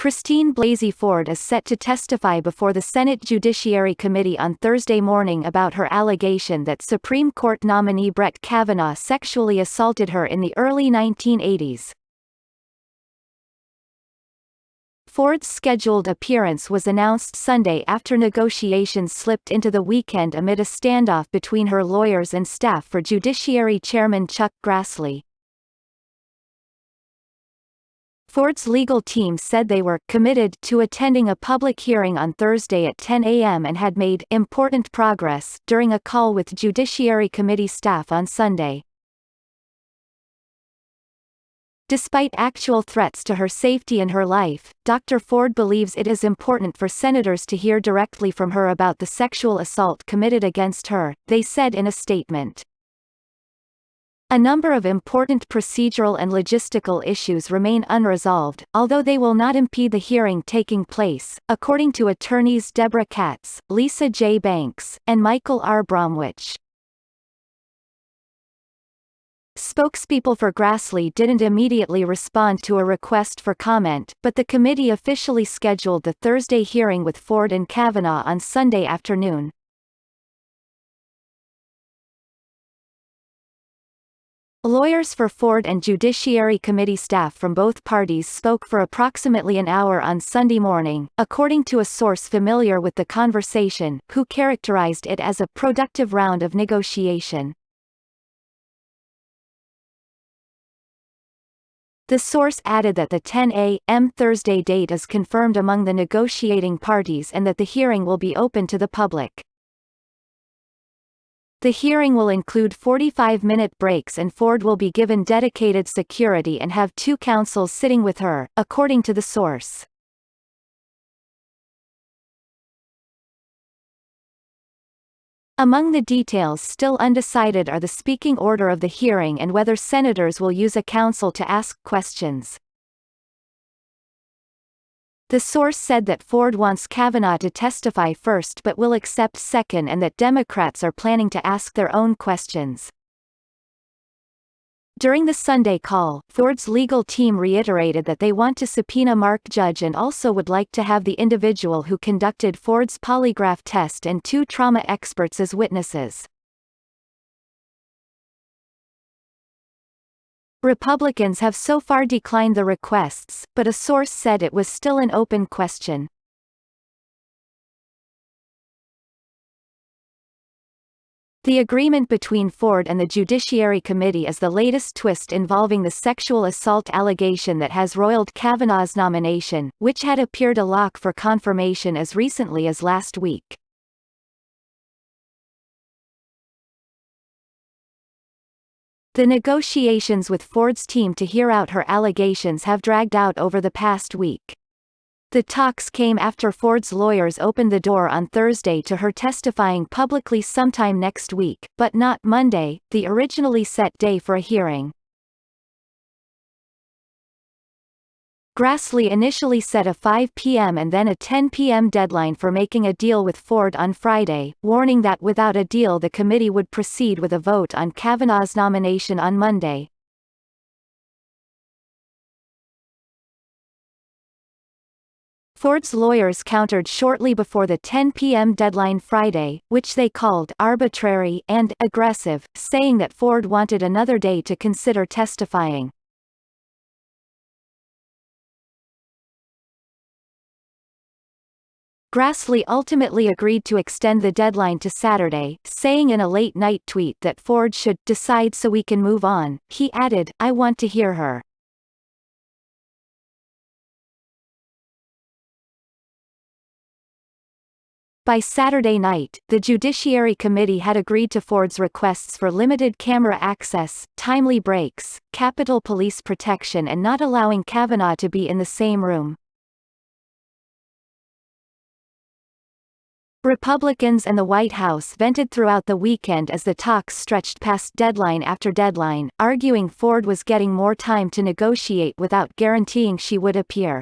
Christine Blasey Ford is set to testify before the Senate Judiciary Committee on Thursday morning about her allegation that Supreme Court nominee Brett Kavanaugh sexually assaulted her in the early 1980s. Ford's scheduled appearance was announced Sunday after negotiations slipped into the weekend amid a standoff between her lawyers and staff for Judiciary Chairman Chuck Grassley. Ford's legal team said they were committed to attending a public hearing on Thursday at 10 a.m. and had made important progress during a call with Judiciary Committee staff on Sunday. Despite actual threats to her safety and her life, Dr. Ford believes it is important for senators to hear directly from her about the sexual assault committed against her, they said in a statement. A number of important procedural and logistical issues remain unresolved, although they will not impede the hearing taking place, according to attorneys Deborah Katz, Lisa J. Banks, and Michael R. Bromwich. Spokespeople for Grassley didn't immediately respond to a request for comment, but the committee officially scheduled the Thursday hearing with Ford and Kavanaugh on Sunday afternoon. Lawyers for Ford and Judiciary Committee staff from both parties spoke for approximately an hour on Sunday morning, according to a source familiar with the conversation, who characterized it as a productive round of negotiation. The source added that the 10 a.m. Thursday date is confirmed among the negotiating parties and that the hearing will be open to the public. The hearing will include 45-minute breaks and Ford will be given dedicated security and have two counsels sitting with her, according to the source. Among the details still undecided are the speaking order of the hearing and whether senators will use a counsel to ask questions. The source said that Ford wants Kavanaugh to testify first but will accept second and that Democrats are planning to ask their own questions. During the Sunday call, Ford's legal team reiterated that they want to subpoena Mark Judge and also would like to have the individual who conducted Ford's polygraph test and two trauma experts as witnesses. Republicans have so far declined the requests, but a source said it was still an open question. The agreement between Ford and the Judiciary Committee is the latest twist involving the sexual assault allegation that has roiled Kavanaugh's nomination, which had appeared a lock for confirmation as recently as last week. The negotiations with Ford's team to hear out her allegations have dragged out over the past week. The talks came after Ford's lawyers opened the door on Thursday to her testifying publicly sometime next week, but not Monday, the originally set day for a hearing. Grassley initially set a 5 p.m. and then a 10 p.m. deadline for making a deal with Ford on Friday, warning that without a deal the committee would proceed with a vote on Kavanaugh's nomination on Monday. Ford's lawyers countered shortly before the 10 p.m. deadline Friday, which they called arbitrary and aggressive, saying that Ford wanted another day to consider testifying. Grassley ultimately agreed to extend the deadline to Saturday, saying in a late-night tweet that Ford should decide so we can move on. He added, "I want to hear her." By Saturday night, the Judiciary Committee had agreed to Ford's requests for limited camera access, timely breaks, Capitol Police protection and not allowing Kavanaugh to be in the same room. Republicans and the White House vented throughout the weekend as the talks stretched past deadline after deadline, arguing Ford was getting more time to negotiate without guaranteeing she would appear.